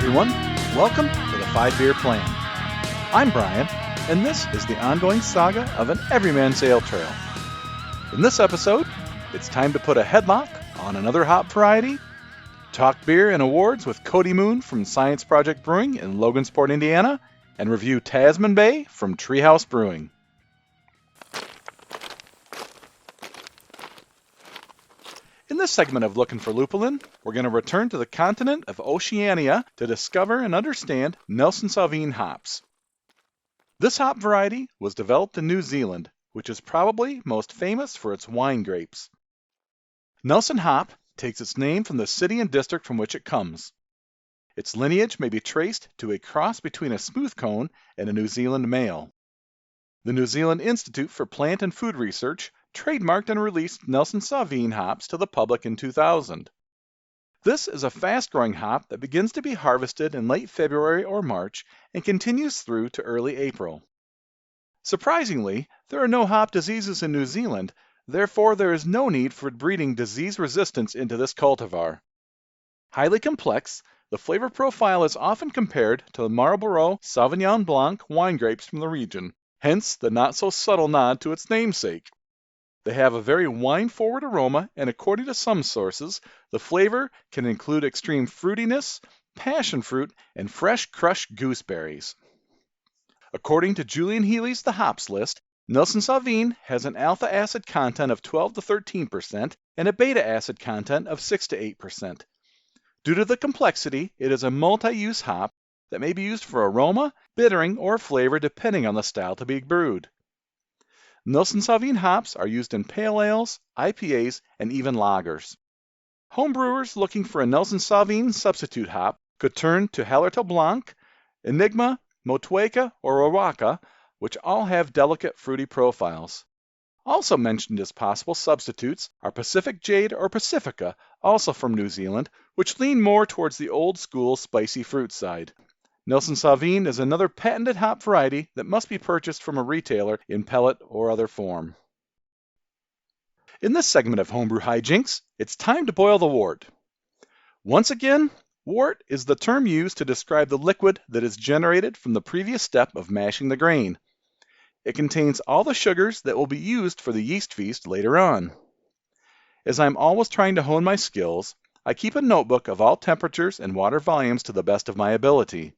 everyone. Welcome to the 5-Beer Plan. I'm Brian, and this is the ongoing saga of an everyman sail trail. In this episode, it's time to put a headlock on another hop variety, talk beer and awards with Cody Moon from Science Project Brewing in Logansport, Indiana, and review Tasman Bay from Treehouse Brewing. In this segment of Looking for Lupulin, we're going to return to the continent of Oceania to discover and understand Nelson Sauvin hops. This hop variety was developed in New Zealand, which is probably most famous for its wine grapes. Nelson hop takes its name from the city and district from which it comes. Its lineage may be traced to a cross between a smooth cone and a New Zealand male. The New Zealand Institute for Plant and Food Research trademarked and released Nelson Sauvin hops to the public in 2000. This is a fast-growing hop that begins to be harvested in late February or March and continues through to early April. Surprisingly, there are no hop diseases in New Zealand, therefore there is no need for breeding disease resistance into this cultivar. Highly complex, the flavor profile is often compared to the Marlborough Sauvignon Blanc wine grapes from the region, hence the not-so-subtle nod to its namesake. They have a very wine-forward aroma, and according to some sources, the flavor can include extreme fruitiness, passion fruit, and fresh crushed gooseberries. According to Julian Healy's The Hops List, Nelson Sauvin has an alpha acid content of 12 to 13% and a beta acid content of 6 to 8%. Due to the complexity, it is a multi-use hop that may be used for aroma, bittering, or flavor depending on the style to be brewed. Nelson Sauvin hops are used in pale ales, IPAs, and even lagers. Homebrewers looking for a Nelson Sauvin substitute hop could turn to Hallertau Blanc, Enigma, Motueka, or Oroca, which all have delicate fruity profiles. Also mentioned as possible substitutes are Pacific Jade or Pacifica, also from New Zealand, which lean more towards the old-school spicy fruit side. Nelson Sauvin is another patented hop variety that must be purchased from a retailer in pellet or other form. In this segment of Homebrew Hijinks, it's time to boil the wort. Once again, wort is the term used to describe the liquid that is generated from the previous step of mashing the grain. It contains all the sugars that will be used for the yeast feast later on. As I'm always trying to hone my skills, I keep a notebook of all temperatures and water volumes to the best of my ability.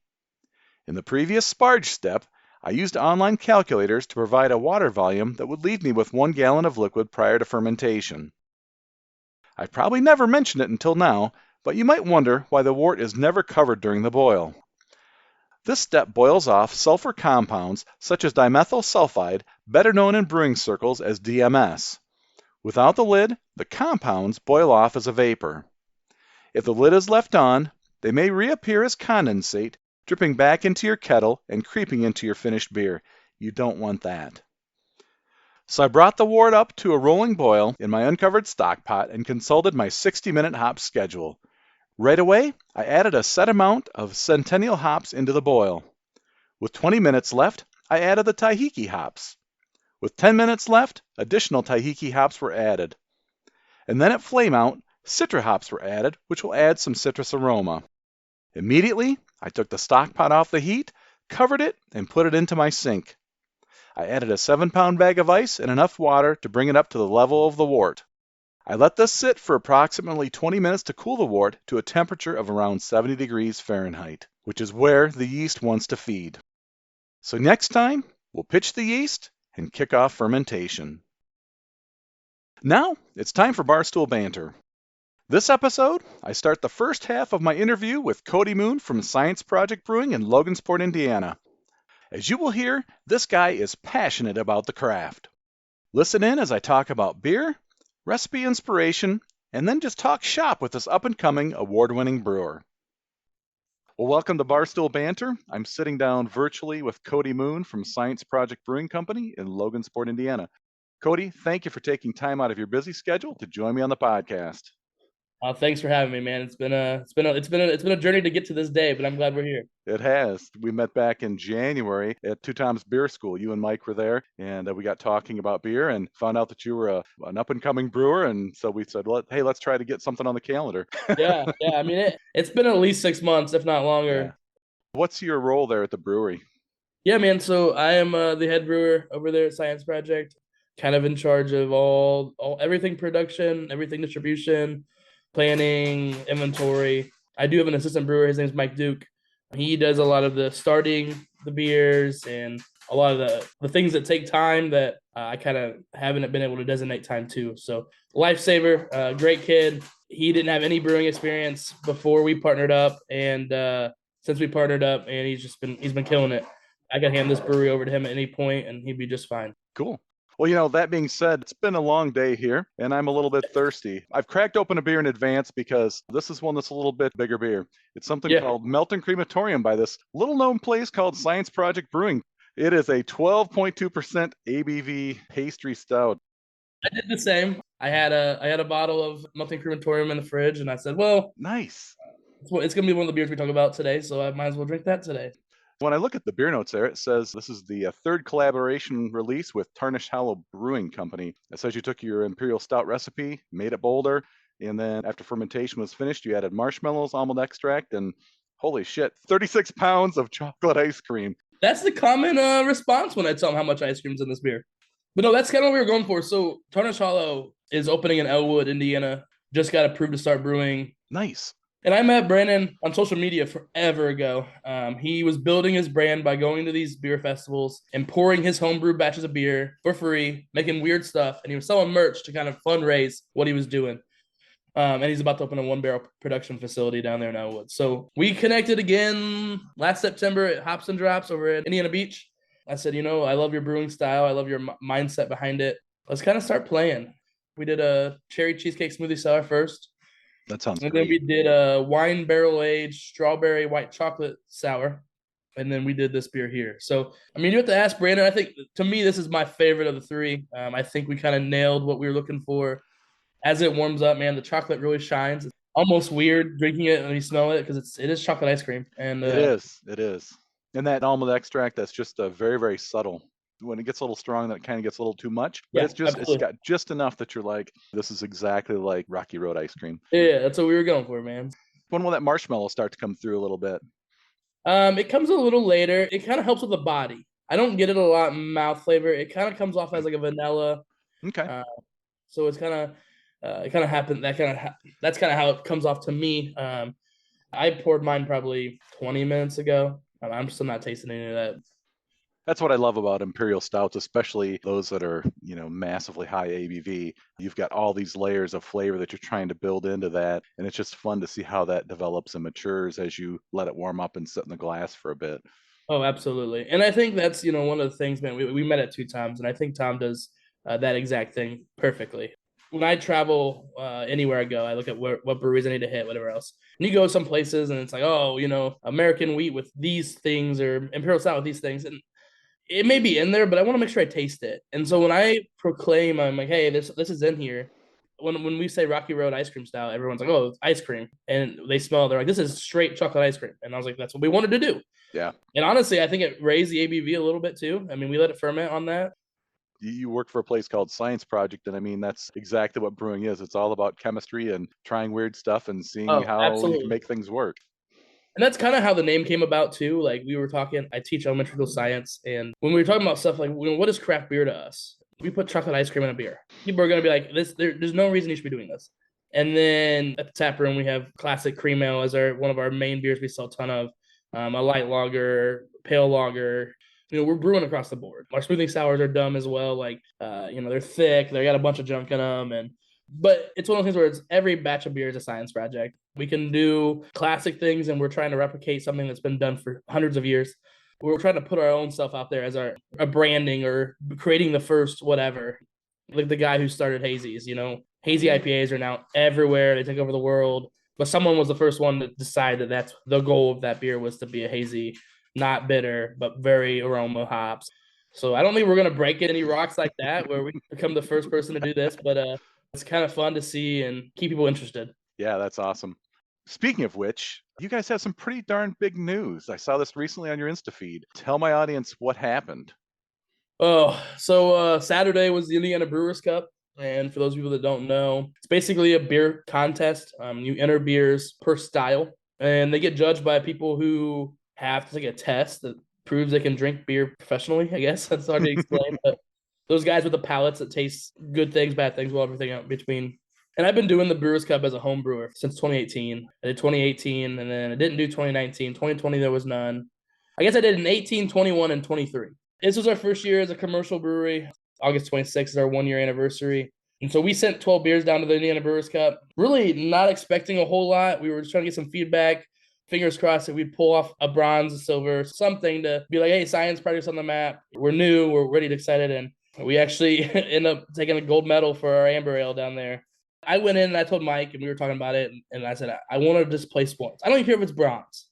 In the previous sparge step, I used online calculators to provide a water volume that would leave me with 1 gallon of liquid prior to fermentation. I've probably never mentioned it until now, but you might wonder why the wort is never covered during the boil. This step boils off sulfur compounds such as dimethyl sulfide, better known in brewing circles as DMS. Without the lid, the compounds boil off as a vapor. If the lid is left on, they may reappear as condensate, dripping back into your kettle and creeping into your finished beer. You don't want that. So I brought the wort up to a rolling boil in my uncovered stock pot and consulted my 60-minute hop schedule. Right away, I added a set amount of Centennial hops into the boil. With 20 minutes left, I added the Tahiki hops. With 10 minutes left, additional Tahiki hops were added. And then at flame out, Citra hops were added, which will add some citrus aroma. Immediately, I took the stock pot off the heat, covered it, and put it into my sink. I added a 7-pound bag of ice and enough water to bring it up to the level of the wort. I let this sit for approximately 20 minutes to cool the wort to a temperature of around 70 degrees Fahrenheit, which is where the yeast wants to feed. So next time, we'll pitch the yeast and kick off fermentation. Now, it's time for Barstool Banter. This episode, I start the first half of my interview with Cody Moon from Science Project Brewing in Logansport, Indiana. As you will hear, this guy is passionate about the craft. Listen in as I talk about beer, recipe inspiration, and then just talk shop with this up-and-coming award-winning brewer. Well, welcome to Barstool Banter. I'm sitting down virtually with Cody Moon from Science Project Brewing Company in Logansport, Indiana. Cody, thank you for taking time out of your busy schedule to join me on the podcast. Thanks for having me, man. It's been a journey to get to this day, but I'm glad we're here. It has. We met back in January at Two Tom's Beer School. You and Mike were there, and we got talking about beer and found out that you were an up and coming brewer. And so we said, hey, let's try to get something on the calendar. Yeah, yeah. I mean, it's been at least 6 months, if not Yeah. longer. What's your role there at the brewery? Yeah, man. So I am the head brewer over there at Science Project, kind of in charge of all everything production, everything distribution, planning, inventory. I do have an assistant brewer. His name's Mike Duke. He does a lot of the starting the beers and a lot of the things that take time that I kind of haven't been able to designate time to. So lifesaver, great kid. He didn't have any brewing experience before we partnered up, and since we partnered up, and he's been killing it. I could hand this brewery over to him at any point, and he'd be just fine. Cool. Well, that being said, it's been a long day here, and I'm a little bit thirsty. I've cracked open a beer in advance because this is one that's a little bit bigger beer. It's something Yeah, called Melton Crematorium by this little known place called Science Project Brewing. It is a 12.2% ABV pastry stout. I did the same. I had a bottle of Melting Crematorium in the fridge, and I said, "Well, Nice. it's gonna be one of the beers we talk about today, so I might as well drink that today." When I look at the beer notes there, it says this is the third collaboration release with Tarnished Hollow Brewing Company. It says you took your imperial stout recipe, made it bolder, and then after fermentation was finished, you added marshmallows, almond extract, and holy shit, 36 pounds of chocolate ice cream. That's the common response when I tell them how much ice cream's in this beer. But no, that's kind of what we were going for. So Tarnish Hollow is opening in Elwood, Indiana. Just got approved to start brewing. Nice. And I met Brandon on social media forever ago. He was building his brand by going to these beer festivals and pouring his homebrew batches of beer for free, making weird stuff. And he was selling merch to kind of fundraise what he was doing. And he's about to open a 1 barrel production facility down there in Elwood. So we connected again last September at Hops and Drops over at Indiana Beach. I said, I love your brewing style. I love your mindset behind it. Let's kind of start playing. We did a cherry cheesecake smoothie sour first. That sounds And then great. we did a wine barrel aged strawberry white chocolate sour. And then we did this beer here. So, I mean, you have to ask Brandon. I think to me, this is my favorite of the three. I think we kind of nailed what we were looking for. As it warms up, man, the chocolate really shines. It's almost weird drinking it and you smell it because it is chocolate ice cream. And It is. It is. And that almond extract, that's just very, very subtle. When it gets a little strong, that kind of gets a little too much, but yeah, it's absolutely. got just enough that you're like, this is exactly like Rocky Road ice cream. Yeah, that's what we were going for, man. When will that marshmallow start to come through a little bit? It comes a little later. It kind of helps with the body. I don't get it a lot in mouth flavor. It kind of comes off as like a vanilla. Okay. Uh, so it kind of happened. That's kind of how it comes off to me. I poured mine probably 20 minutes ago. I'm still not tasting any of that. That's what I love about imperial stouts, especially those that are, massively high ABV. You've got all these layers of flavor that you're trying to build into that, and it's just fun to see how that develops and matures as you let it warm up and sit in the glass for a bit. Oh, absolutely. And I think that's, one of the things, man, we met at 2 times, and I think Tom does that exact thing perfectly. When I travel anywhere I go, I look at what breweries I need to hit, whatever else. And you go some places and it's like, oh, American wheat with these things or Imperial Stout with these things. And it may be in there, but I want to make sure I taste it. And so when I proclaim, I'm like, hey, this is in here. When we say Rocky Road ice cream style, everyone's like, oh, it's ice cream. And they smell, they're like, this is straight chocolate ice cream. And I was like, that's what we wanted to do. Yeah. And honestly, I think it raised the ABV a little bit too. I mean, we let it ferment on that. You work for a place called Science Project, and I mean, that's exactly what brewing is. It's all about chemistry and trying weird stuff and seeing Oh, how you can absolutely. make things work. And that's kind of how the name came about too. Like we were talking, I teach elementary school science, and when we were talking about stuff like, what is craft beer to us? We put chocolate ice cream in a beer. People are gonna be like, there's no reason you should be doing this. And then at the tap room, we have classic cream ale as one of our main beers we sell a ton of. A light lager, pale lager. We're brewing across the board. Our smoothie sours are dumb as well. Like, they're thick. They got a bunch of junk in them, but it's one of those things where it's every batch of beer is a science project. We can do classic things, and we're trying to replicate something that's been done for hundreds of years. We're trying to put our own stuff out there as a branding or creating the first whatever. Like the guy who started hazies, hazy IPAs are now everywhere. They take over the world. But someone was the first one to decide that that's the goal of that beer was to be a hazy, not bitter, but very aroma hops. So I don't think we're gonna break any rocks like that where we become the first person to do this, but it's kind of fun to see and keep people interested. Yeah, that's awesome. Speaking of which, you guys have some pretty darn big news. I saw this recently on your Insta feed. Tell my audience what happened. Saturday was the Indiana Brewers Cup. And for those people that don't know, it's basically a beer contest. You enter beers per style, and they get judged by people who have to take a test that proves they can drink beer professionally. I guess that's hard to explain, but those guys with the palates that taste good things, bad things, well, everything out in between. And I've been doing the Brewers Cup as a home brewer since 2018. I did 2018, and then I didn't do 2019. 2020, there was none. I guess I did in 18, 21, and 23. This was our first year as a commercial brewery. August 26th is our 1 year anniversary. And so we sent 12 beers down to the Indiana Brewers Cup, really not expecting a whole lot. We were just trying to get some feedback. Fingers crossed that we'd pull off a bronze, a silver, something to be like, hey, Science Project's on the map. We're new, we're ready to excited. And we actually ended up taking a gold medal for our amber ale down there. I went in and I told Mike, and we were talking about it, and I said, I want to just place points. I don't even care if it's bronze.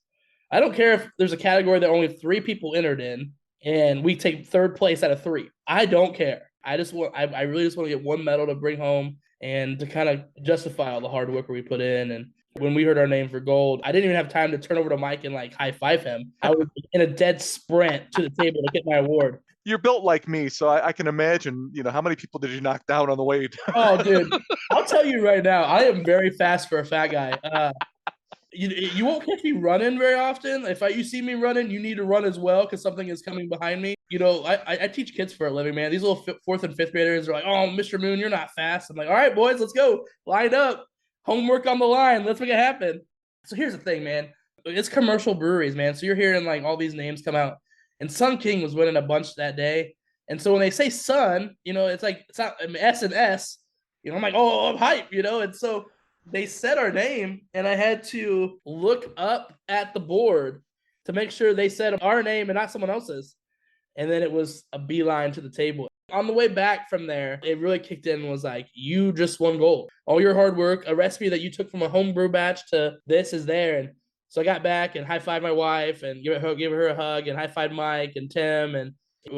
I don't care if there's a category that only 3 people entered in, and we take third place out of 3. I don't care. I really just want to get one medal to bring home and to kind of justify all the hard work we put in. And when we heard our name for gold, I didn't even have time to turn over to Mike and like high five him. I was in a dead sprint to the table to get my award. You're built like me, so I can imagine, how many people did you knock down on the way? Oh, dude, I'll tell you right now, I am very fast for a fat guy. You won't catch me running very often. If you see me running, you need to run as well because something is coming behind me. I teach kids for a living, man. These little 4th and 5th graders are like, "Oh, Mr. Moon, you're not fast." I'm like, "All right, boys, let's go. Line up. Homework on the line. Let's make it happen." So here's the thing, man. It's commercial breweries, man. So you're hearing like all these names come out, and Sun King was winning a bunch that day. And so when they say Sun, it's like it's not S and S. I'm like, oh, I'm hype, And so they said our name, and I had to look up at the board to make sure they said our name and not someone else's. And then it was a beeline to the table. On the way back from there, it really kicked in and was like, you just won gold. All your hard work, a recipe that you took from a homebrew batch to this is there. And so I got back and high-fived my wife and gave her a hug and high-fived Mike and Tim. And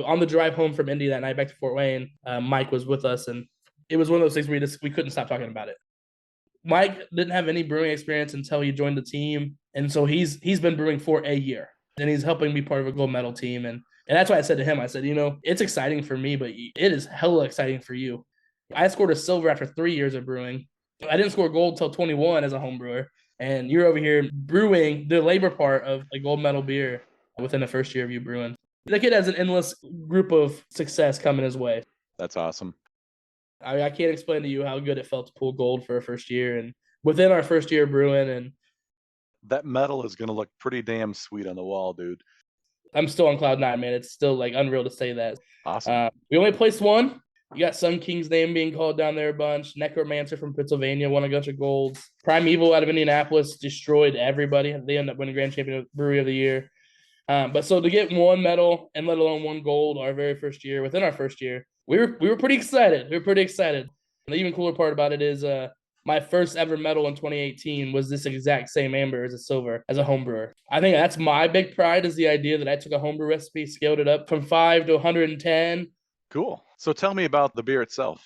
on the drive home from Indy that night back to Fort Wayne, Mike was with us. And it was one of those things where we couldn't stop talking about it. Mike didn't have any brewing experience until he joined the team. And so he's been brewing for a year. And he's helping be part of a gold medal team. And that's why I said to him, I said, it's exciting for me, but it is hella exciting for you. I scored a silver after 3 years of brewing. I didn't score gold till 21 as a home brewer. And you're over here brewing the labor part of a gold medal beer within the first year of you brewing. The kid has an endless group of success coming his way. That's awesome. I can't explain to you how good it felt to pull gold for our first year and within our first year of brewing. And that medal is going to look pretty damn sweet on the wall, dude. I'm still on cloud 9, man. It's still like unreal to say that. Awesome. We only placed 1. You got Sun King's name being called down there a bunch. Necromancer from Pennsylvania won a bunch of golds. Primeval out of Indianapolis destroyed everybody. They ended up winning Grand Champion Brewery of the Year. But so to get 1 medal and let alone 1 gold our very first year, within our first year, we were pretty excited. And the even cooler part about it is my first ever medal in 2018 was this exact same amber as a silver as a home brewer. I think that's my big pride is the idea that I took a homebrew recipe, scaled it up from 5 to 110. Cool. So tell me about the beer itself.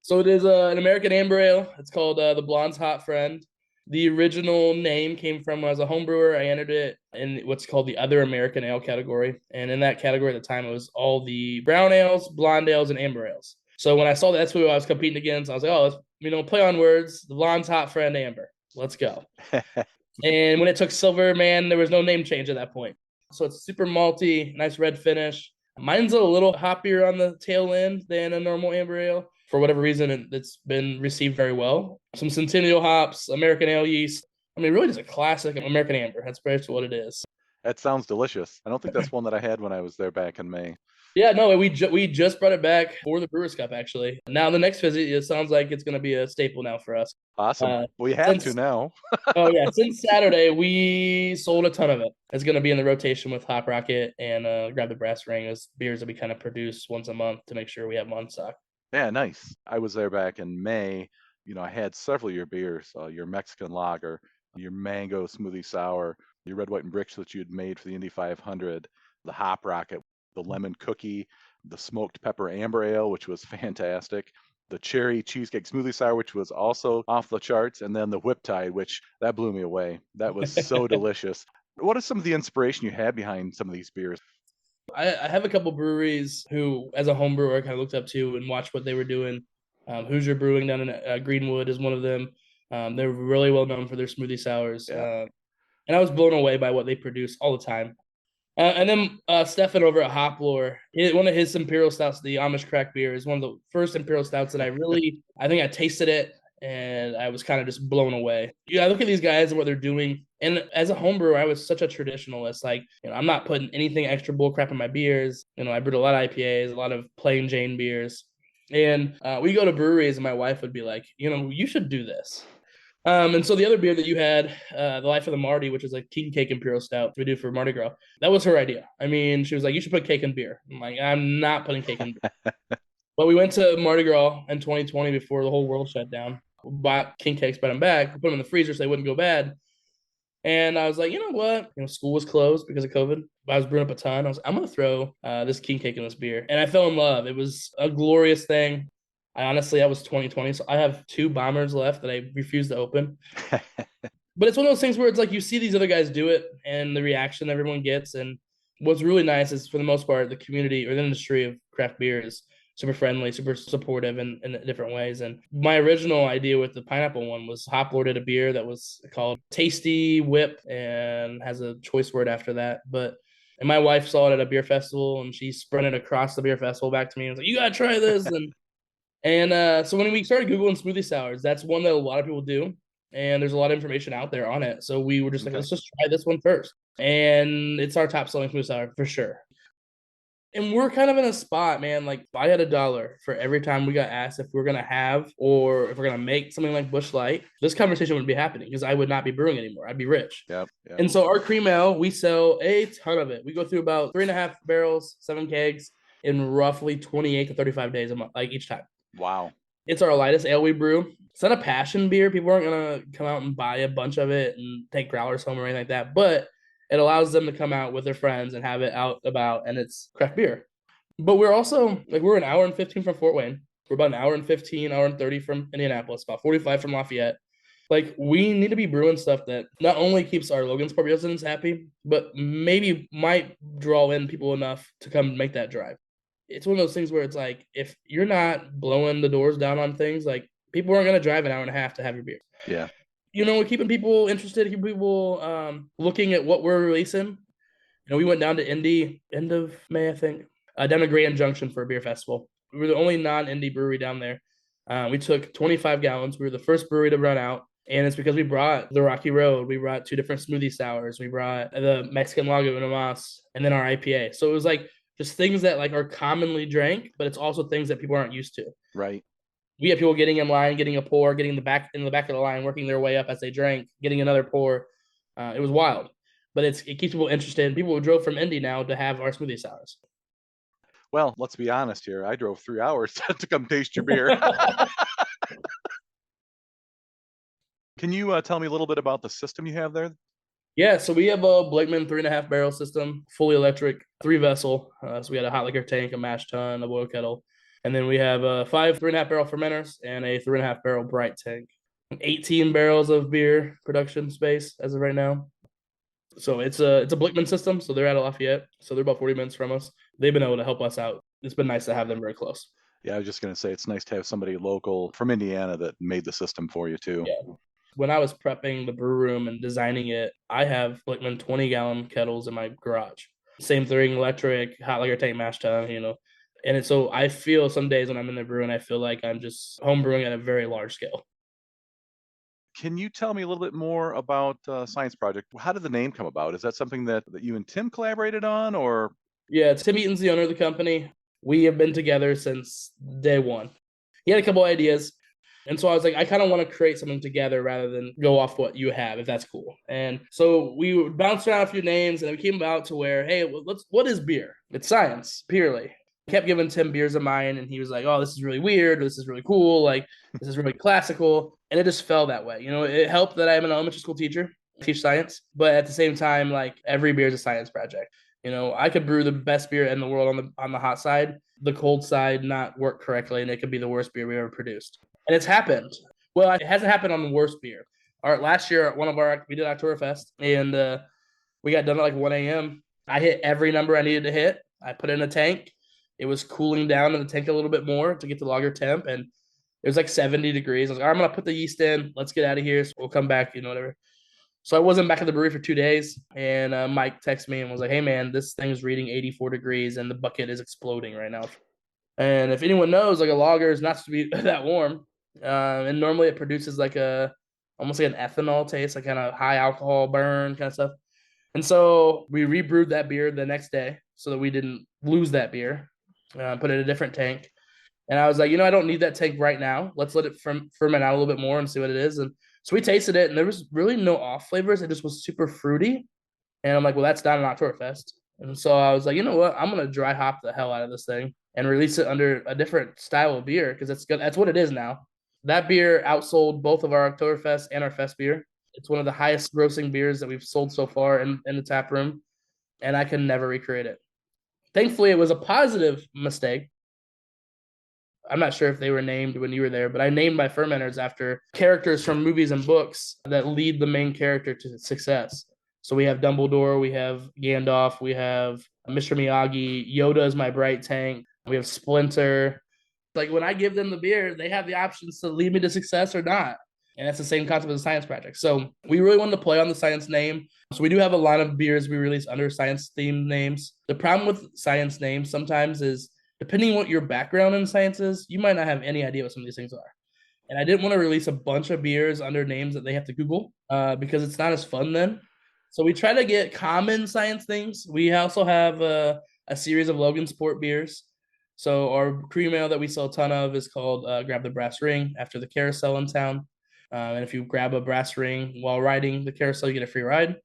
So it is an American amber ale. It's called the Blonde's Hot Friend. The original name came from when I was a home brewer. I entered it in what's called the other American ale category. And in that category at the time, it was all the brown ales, blonde ales, and amber ales. So when I saw that's who I was competing against, I was like, oh, let's play on words. The Blonde's Hot Friend amber. Let's go. And when it took silver, man, there was no name change at that point. So it's super malty, nice red finish. Mine's a little hoppier on the tail end than a normal amber ale. For whatever reason, it's been received very well. Some Centennial hops, American ale yeast. I mean, really just a classic American amber. That's pretty much what it is. That sounds delicious. I don't think that's one that I had when I was there back in May. Yeah, no, we just brought it back for the Brewers Cup, actually. Now, the next visit, it sounds like it's going to be a staple now for us. Awesome. We have to now. Oh, yeah. Since Saturday, we sold a ton of it. It's going to be in the rotation with Hop Rocket and Grab the Brass Ring as beers that we kind of produce once a month to make sure we have them on stock. Yeah, nice. I was there back in May. I had several of your beers, your Mexican lager, your mango smoothie sour, your red, white, and bricks that you had made for the Indy 500, the Hop Rocket, the lemon cookie, the smoked pepper amber ale, which was fantastic. the cherry cheesecake smoothie sour, which was also off the charts, and then the Whiptide, which that blew me away. That was so delicious. What is some of the inspiration you had behind some of these beers? I have a couple breweries who, as a home brewer, I kind of looked up to and watched what they were doing. Hoosier Brewing down in Greenwood is one of them. They're really well known for their smoothie sours. Yeah. And I was blown away by what they produce all the time. And then Stefan over at Hoplore, one of his Imperial Stouts, the Amish crack beer, is one of the first Imperial Stouts that I think I tasted it and I was kind of just blown away. Yeah, I look at these guys and what they're doing. And as a home brewer, I was such a traditionalist. Like, I'm not putting anything extra bull crap in my beers. I brewed a lot of IPAs, a lot of plain Jane beers. And we go to breweries and my wife would be like, you should do this. And so the other beer that you had, the Life of the Marty, which is like king cake Imperial Stout we do for Mardi Gras, that was her idea. I mean, she was like, you should put cake in beer. I'm like, I'm not putting cake in beer. But we went to Mardi Gras in 2020 before the whole world shut down. Bought king cakes, brought them back, put them in the freezer so they wouldn't go bad. And I was like, you know what? School was closed because of COVID. I was brewing up a ton. I'm going to throw this king cake in this beer. And I fell in love. It was a glorious thing. I was 2020, so I have 2 bombers left that I refuse to open. But it's one of those things where it's like you see these other guys do it and the reaction everyone gets. And what's really nice is, for the most part, the community or the industry of craft beer is super friendly, super supportive in different ways. And my original idea with the pineapple one was Hoplore did a beer that was called Tasty Whip and has a choice word after that. And my wife saw it at a beer festival and she sprinted across the beer festival back to me and was like, you got to try this. So when we started Googling smoothie sours, that's one that a lot of people do. And there's a lot of information out there on it. So we were just like, let's just try this one first. And it's our top selling smoothie sour for sure. And we're kind of in a spot, man. Like, if I had $1 for every time we got asked if we're going to have or if we're going to make something like Busch Light, this conversation wouldn't be happening because I would not be brewing anymore. I'd be rich. Yep. And so our cream ale, we sell a ton of it. We go through about 3.5 barrels, 7 kegs in roughly 28 to 35 days a month, like each time. Wow. It's our lightest ale we brew. It's not a passion beer. People aren't going to come out and buy a bunch of it and take growlers home or anything like that. But it allows them to come out with their friends and have it out about, and it's craft beer. But we're also, we're an hour and 15 from Fort Wayne. We're about an hour and 15, hour and 30 from Indianapolis, about 45 from Lafayette. We need to be brewing stuff that not only keeps our Logansport residents happy, but maybe might draw in people enough to come make that drive. It's one of those things where it's like, if you're not blowing the doors down on things, people aren't going to drive an hour and a half to have your beer. Yeah. We're keeping people interested, keeping people looking at what we're releasing. We went down to Indy end of May, I think, down to Grand Junction for a beer festival. We were the only non-Indy brewery down there. We took 25 gallons. We were the first brewery to run out. And it's because we brought the Rocky Road. We brought 2 different smoothie sours. We brought the Mexican Lago Una Mas and then our IPA. So it was just things that are commonly drank, but it's also things that people aren't used to. Right. We had people getting in line, getting a pour, getting in the back of the line, working their way up as they drank, getting another pour. It was wild, but it keeps people interested. People who drove from Indy now to have our smoothie sours. Well, let's be honest here. I drove 3 hours to come taste your beer. Can you tell me a little bit about the system you have there? Yeah, so we have a Blakeman 3.5 barrel system, fully electric, 3 vessel. So we had a hot liquor tank, a mash tun, a boil kettle. And then we have 5 3.5 barrel fermenters and a 3.5 barrel bright tank. 18 barrels of beer production space as of right now. So it's a Blakeman system. So they're out of Lafayette. So they're about 40 minutes from us. They've been able to help us out. It's been nice to have them very close. Yeah, I was just going to say it's nice to have somebody local from Indiana that made the system for you too. Yeah. When I was prepping the brew room and designing it, I have Blakeman 20-gallon kettles in my garage. Same thing, electric, hot liquor tank, mash tun, And so I feel some days when I'm in the brew and I feel like I'm just home brewing at a very large scale. Can you tell me a little bit more about Science Project? How did the name come about? Is that something that you and Tim collaborated on, or? Yeah, Tim Eaton's the owner of the company. We have been together since day one. He had a couple ideas. And so I was like, I kind of want to create something together rather than go off what you have, if that's cool. And so we bounced around a few names and it came about to where, hey, what is beer? It's science, purely. I kept giving Tim beers of mine and he was like, oh, this is really weird. This is really cool. This is really classical. And it just fell that way. It helped that I'm an elementary school teacher, teach science. But at the same time, every beer is a science project. I could brew the best beer in the world on the hot side. the cold side not work correctly, and it could be the worst beer we ever produced. And it's happened. Well, it hasn't happened on the worst beer. Last year, we did Oktoberfest, and we got done at like 1 a.m. I hit every number I needed to hit. I put in a tank. It was cooling down in the tank a little bit more to get the lager temp, and it was like 70 degrees. I was like, I'm going to put the yeast in. Let's get out of here. So we'll come back, whatever. So I wasn't back at the brewery for 2 days, and Mike texted me and was like, hey, man, this thing is reading 84 degrees, and the bucket is exploding right now. And if anyone knows, like a lager is not supposed to be that warm. And normally it produces like almost like an ethanol taste, like kind of high alcohol burn kind of stuff. And so we rebrewed that beer the next day so that we didn't lose that beer, put it in a different tank. And I was like, I don't need that tank right now. Let's let it ferment out a little bit more and see what it is. And so we tasted it, and there was really no off flavors. It just was super fruity. And I'm like, well, that's not an Oktoberfest. And so I was like, you know what? I'm going to dry hop the hell out of this thing and release it under a different style of beer because that's good. That's what it is now. That beer outsold both of our Oktoberfest and our Fest beer. It's one of the highest grossing beers that we've sold so far in the tap room, and I can never recreate it. Thankfully, it was a positive mistake. I'm not sure if they were named when you were there, but I named my fermenters after characters from movies and books that lead the main character to success. So we have Dumbledore, we have Gandalf, we have Mr. Miyagi, Yoda is my bright tank, we have Splinter. Like when I give them the beer, they have the options to lead me to success or not. And that's the same concept as the Science Project. So we really wanted to play on the science name. So we do have a line of beers we release under science themed names. The problem with science names sometimes is depending on what your background in science is, you might not have any idea what some of these things are. And I didn't want to release a bunch of beers under names that they have to Google because it's not as fun then. So we try to get common science things. We also have a series of Logansport beers. So our cream ale that we sell a ton of is called Grab the Brass Ring after the carousel in town. And if you grab a brass ring while riding the carousel, you get a free ride.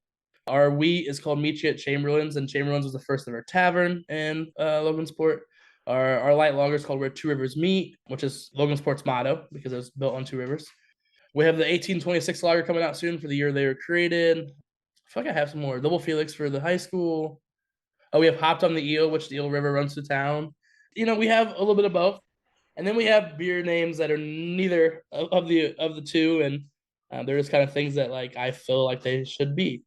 Our wheat is called Meet You at Chamberlain's, and Chamberlain's was the first ever tavern in Logansport. Our light lager is called Where Two Rivers Meet, which is Logansport's motto because it was built on two rivers. We have the 1826 lager coming out soon for the year they were created. I feel like I have some more. Double Felix for the high school. Oh, we have Hopped on the Eel, which the Eel River runs through town. We have a little bit of both. And then we have beer names that are neither of the two, and they're just kind of things that like I feel like they should be.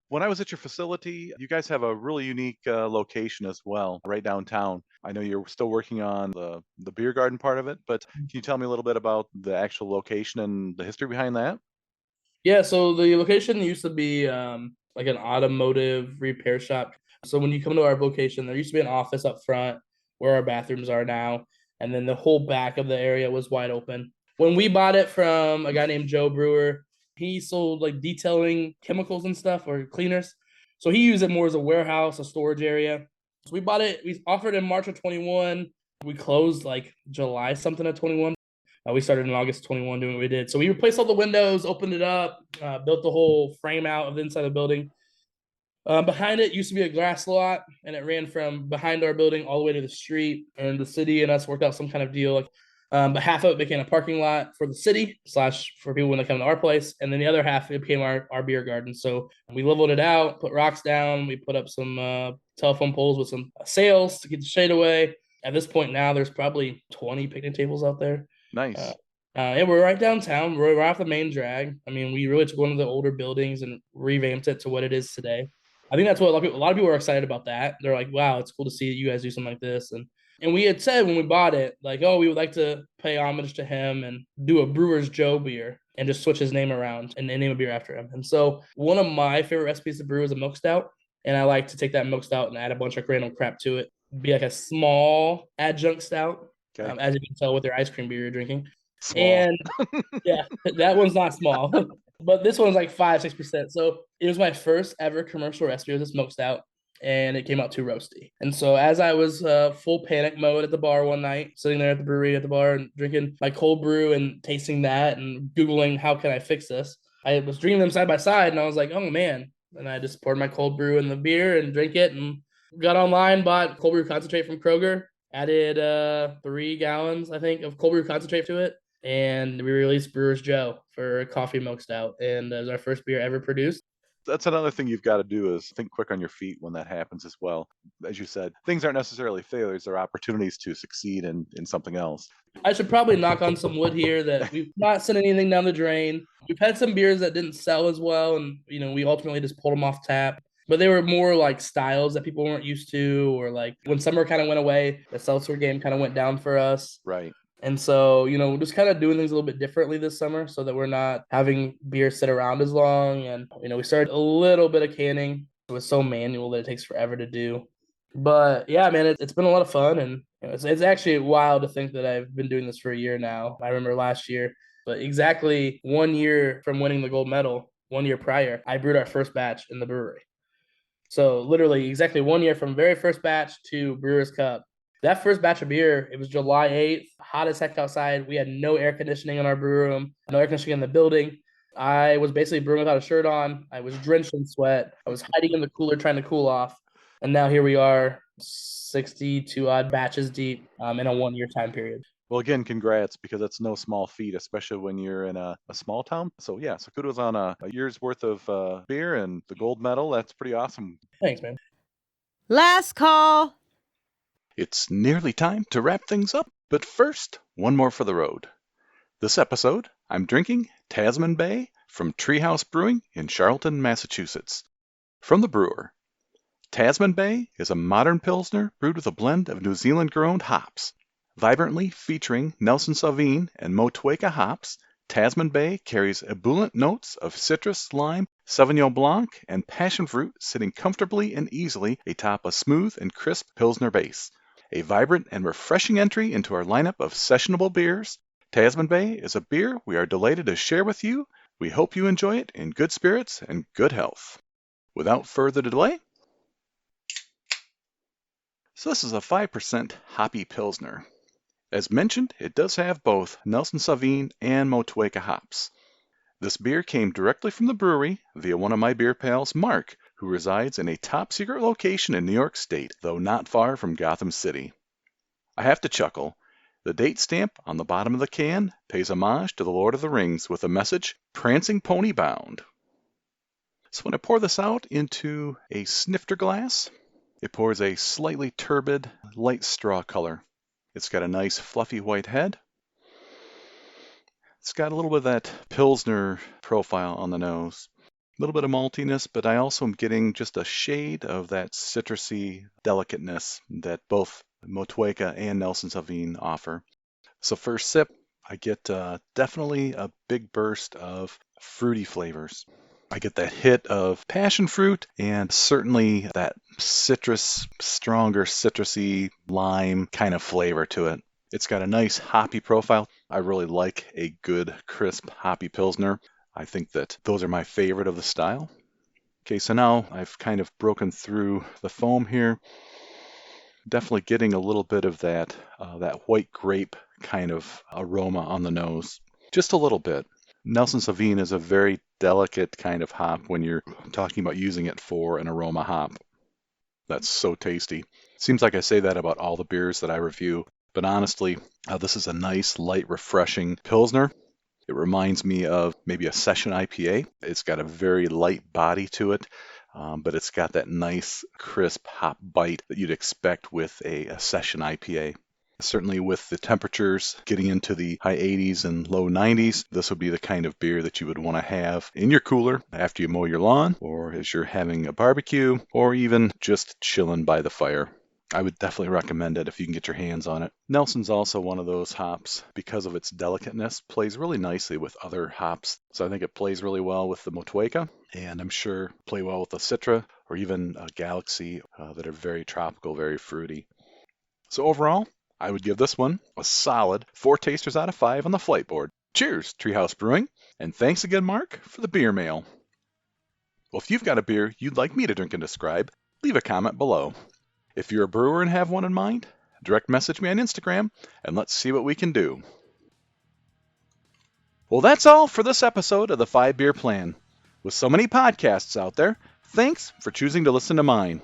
When I was at your facility, you guys have a really unique location as well, right downtown. I know you're still working on the beer garden part of it, but can you tell me a little bit about the actual location and the history behind that? Yeah, so the location used to be like an automotive repair shop. So when you come to our location, there used to be an office up front where our bathrooms are now, and then the whole back of the area was wide open. When we bought it from a guy named Joe Brewer, he sold like detailing chemicals and stuff or cleaners. So he used it more as a warehouse, a storage area. So we bought it, we offered in March of 21. We closed like July something of 21. We started in August 21 doing what we did. So we replaced all the windows, opened it up, built the whole frame out of the inside of the building. Behind it used to be a grass lot, and it ran from behind our building all the way to the street. And the city and us worked out some kind of deal. But half of it became a parking lot for the city / for people when they come to our place. And then the other half, it became our beer garden. So we leveled it out, put rocks down. We put up some telephone poles with some sails to keep the shade away. At this point now, there's probably 20 picnic tables out there. Nice. Yeah, we're right downtown. We're right off the main drag. I mean, we really took one of the older buildings and revamped it to what it is today. I think that's what a lot of people are excited about that. They're like, wow, it's cool to see you guys do something like this. And we had said when we bought it, like, oh, we would like to pay homage to him and do a Brewer's Joe beer and just switch his name around and name a beer after him. And so one of my favorite recipes to brew is a milk stout. And I like to take that milk stout and add a bunch of random crap to it. Be like a small adjunct stout, Okay. as you can tell with your ice cream beer you're drinking. Small. And yeah, that one's not small, but this one's like 5-6%. So it was my first ever commercial recipe of this milk stout, and it came out too roasty. And so as I was full panic mode at the bar one night, sitting there at the brewery at the bar and drinking my cold brew and tasting that and Googling how can I fix this, I was drinking them side by side, and I was like, oh man. And I just poured my cold brew in the beer and drank it, and got online, bought cold brew concentrate from Kroger, added 3 gallons, I think, of cold brew concentrate to it. And we released Brewer's Joe for a coffee milk stout. And it was our first beer ever produced. That's another thing you've got to do is think quick on your feet when that happens as well. As you said, things aren't necessarily failures, they're opportunities to succeed in something else. I should probably knock on some wood here that we've not sent anything down the drain. We've had some beers that didn't sell as well, and we ultimately just pulled them off tap. But they were more like styles that people weren't used to, or like when summer kind of went away, the seltzer game kind of went down for us. Right. And so, we're just kind of doing things a little bit differently this summer so that we're not having beer sit around as long. And, we started a little bit of canning. It was so manual that it takes forever to do. But yeah, man, it's been a lot of fun. And it's actually wild to think that I've been doing this for a year now. I remember last year, but exactly 1 year from winning the gold medal, 1 year prior, I brewed our first batch in the brewery. So literally exactly 1 year from very first batch to Brewers Cup. That first batch of beer, it was July 8th, hot as heck outside. We had no air conditioning in our brew room, no air conditioning in the building. I was basically brewing without a shirt on. I was drenched in sweat. I was hiding in the cooler trying to cool off. And now here we are, 62 odd batches deep in a 1 year time period. Well, again, congrats, because it's no small feat, especially when you're in a small town. So yeah, so kudos on a year's worth of beer and the gold medal. That's pretty awesome. Thanks, man. Last call. It's nearly time to wrap things up, but first, one more for the road. This episode, I'm drinking Tasman Bay from Treehouse Brewing in Charlton, Massachusetts. From the brewer, Tasman Bay is a modern pilsner brewed with a blend of New Zealand-grown hops. Vibrantly featuring Nelson Sauvin and Motueka hops, Tasman Bay carries ebullient notes of citrus, lime, Sauvignon Blanc, and passion fruit sitting comfortably and easily atop a smooth and crisp pilsner base. A vibrant and refreshing entry into our lineup of sessionable beers, Tasman Bay is a beer we are delighted to share with you. We hope you enjoy it in good spirits and good health. Without further delay, so this is a 5% hoppy pilsner. As mentioned, it does have both Nelson Sauvin and Motueka hops. This beer came directly from the brewery via one of my beer pals, Mark, who resides in a top-secret location in New York State, though not far from Gotham City. I have to chuckle. The date stamp on the bottom of the can pays homage to the Lord of the Rings with the message, Prancing Pony Bound. So when I pour this out into a snifter glass, it pours a slightly turbid, light straw color. It's got a nice fluffy white head. It's got a little bit of that Pilsner profile on the nose. A little bit of maltiness, but I also am getting just a shade of that citrusy delicateness that both Motueka and Nelson Sauvin offer. So first sip, I get definitely a big burst of fruity flavors. I get that hit of passion fruit and certainly that citrus, stronger citrusy lime kind of flavor to it. It's got a nice hoppy profile. I really like a good, crisp, hoppy Pilsner. I think that those are my favorite of the style. Okay, so now I've kind of broken through the foam here. Definitely getting a little bit of that white grape kind of aroma on the nose. Just a little bit. Nelson Sauvin is a very delicate kind of hop when you're talking about using it for an aroma hop. That's so tasty. Seems like I say that about all the beers that I review, but honestly, this is a nice, light, refreshing Pilsner. It reminds me of maybe a session IPA. It's got a very light body to it, but it's got that nice, crisp hop bite that you'd expect with a session IPA. Certainly with the temperatures getting into the high 80s and low 90s, this would be the kind of beer that you would want to have in your cooler after you mow your lawn, or as you're having a barbecue, or even just chilling by the fire. I would definitely recommend it if you can get your hands on it. Nelson's also one of those hops, because of its delicateness, plays really nicely with other hops. So I think it plays really well with the Motueka, and I'm sure play well with the Citra, or even Galaxy, that are very tropical, very fruity. So overall, I would give this one a solid 4 tasters out of 5 on the flight board. Cheers, Treehouse Brewing, and thanks again, Mark, for the beer mail. Well, if you've got a beer you'd like me to drink and describe, leave a comment below. If you're a brewer and have one in mind, direct message me on Instagram, and let's see what we can do. Well, that's all for this episode of the 5 Beer Plan. With so many podcasts out there, thanks for choosing to listen to mine.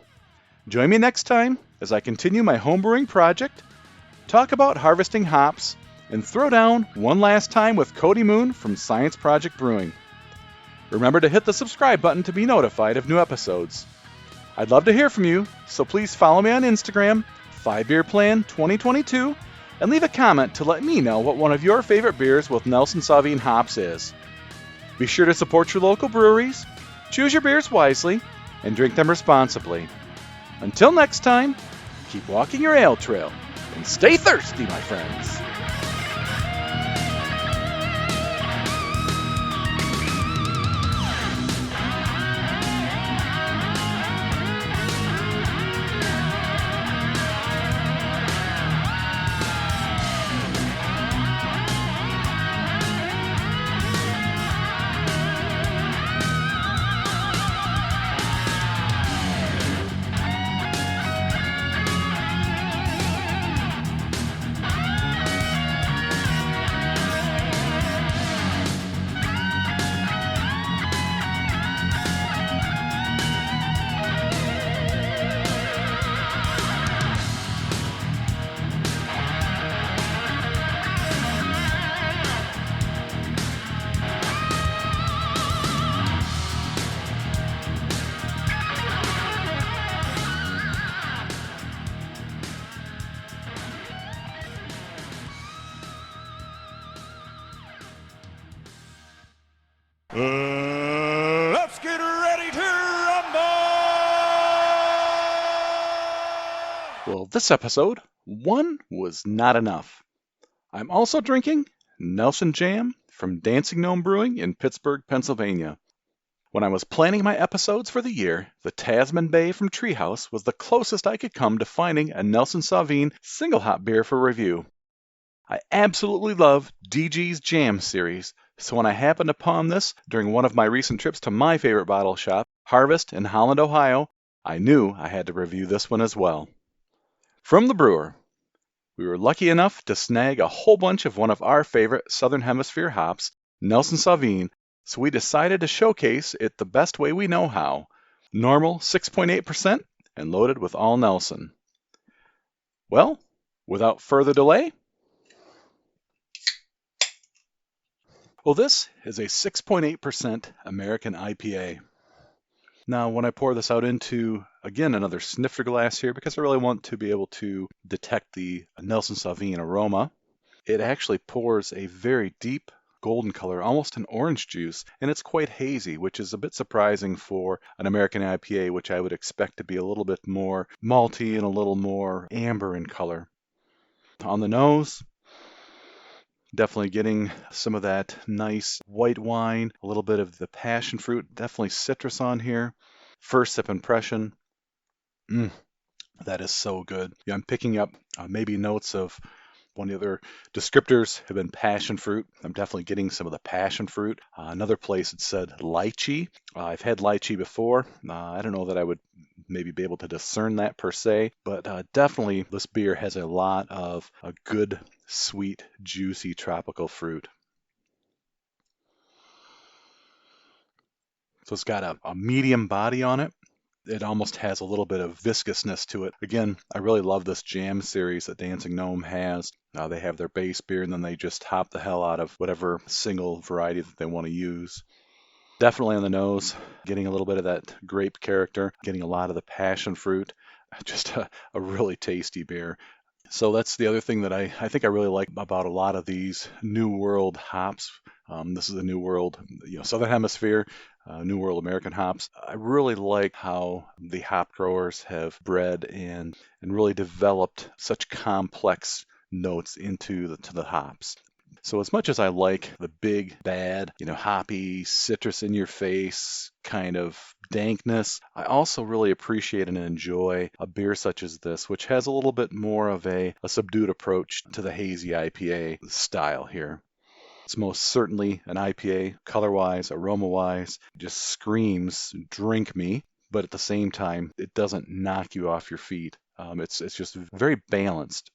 Join me next time as I continue my homebrewing project, talk about harvesting hops, and throw down one last time with Cody Moon from Science Project Brewing. Remember to hit the subscribe button to be notified of new episodes. I'd love to hear from you, so please follow me on Instagram, 5Beer Plan 2022, and leave a comment to let me know what one of your favorite beers with Nelson Sauvin hops is. Be sure to support your local breweries, choose your beers wisely, and drink them responsibly. Until next time, keep walking your ale trail and stay thirsty, my friends. Let's get ready to rumble! Well, this episode, one was not enough. I'm also drinking Nelson Jam from Dancing Gnome Brewing in Pittsburgh, Pennsylvania. When I was planning my episodes for the year, the Tasman Bay from Treehouse was the closest I could come to finding a Nelson Sauvin single hop beer for review. I absolutely love DG's Jam series, so when I happened upon this during one of my recent trips to my favorite bottle shop, Harvest in Holland, Ohio, I knew I had to review this one as well. From the brewer, we were lucky enough to snag a whole bunch of one of our favorite Southern Hemisphere hops, Nelson Sauvin, so we decided to showcase it the best way we know how. Normal 6.8% and loaded with all Nelson. Well, without further delay, well, this is a 6.8% American IPA. Now, when I pour this out into, again, another snifter glass here, because I really want to be able to detect the Nelson Sauvin aroma, it actually pours a very deep golden color, almost an orange juice, and it's quite hazy, which is a bit surprising for an American IPA, which I would expect to be a little bit more malty and a little more amber in color. On the nose, definitely getting some of that nice white wine, a little bit of the passion fruit, definitely citrus on here. First sip impression, that is so good. Yeah, I'm picking up maybe notes of one of the other descriptors have been passion fruit. I'm definitely getting some of the passion fruit. Another place it said lychee. I've had lychee before. I don't know that I would maybe be able to discern that per se, but definitely this beer has a lot of a good, sweet, juicy tropical fruit. So it's got a medium body on it. It almost has a little bit of viscousness to it. Again, I really love this jam series that Dancing Gnome has. They have their base beer and then they just hop the hell out of whatever single variety that they want to use. Definitely on the nose, getting a little bit of that grape character, getting a lot of the passion fruit. Just a really tasty beer. So that's the other thing that I think I really like about a lot of these New World hops. This is a New World, Southern Hemisphere, New World American hops. I really like how the hop growers have bred and really developed such complex notes into the hops. So as much as I like the big, bad, hoppy, citrus in your face kind of dankness, I also really appreciate and enjoy a beer such as this, which has a little bit more of a subdued approach to the hazy IPA style here. It's most certainly an IPA, color-wise, aroma-wise, just screams drink me, but at the same time, it doesn't knock you off your feet. It's just very balanced.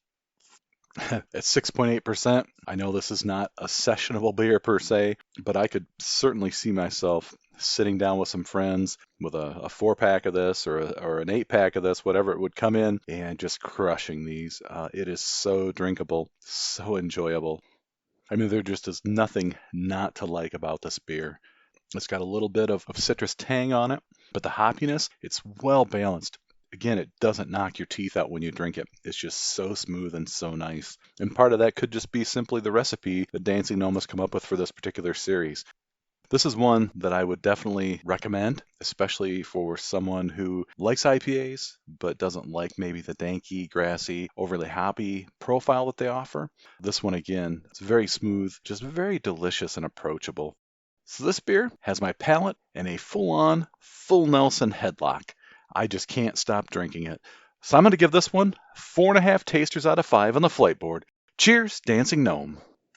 At 6.8%, I know this is not a sessionable beer per se, but I could certainly see myself sitting down with some friends with a 4-pack of this or an 8-pack of this, whatever it would come in, and just crushing these. It is so drinkable, so enjoyable. I mean, there just is nothing not to like about this beer. It's got a little bit of citrus tang on it, but the hoppiness, it's well balanced. Again, it doesn't knock your teeth out when you drink it. It's just so smooth and so nice. And part of that could just be simply the recipe that Dancing Gnome has come up with for this particular series. This is one that I would definitely recommend, especially for someone who likes IPAs, but doesn't like maybe the danky, grassy, overly hoppy profile that they offer. This one, again, it's very smooth, just very delicious and approachable. So this beer has my palate and a full-on, full Nelson headlock. I just can't stop drinking it. So I'm going to give this one 4.5 tasters out of 5 on the flight board. Cheers, Dancing Gnome.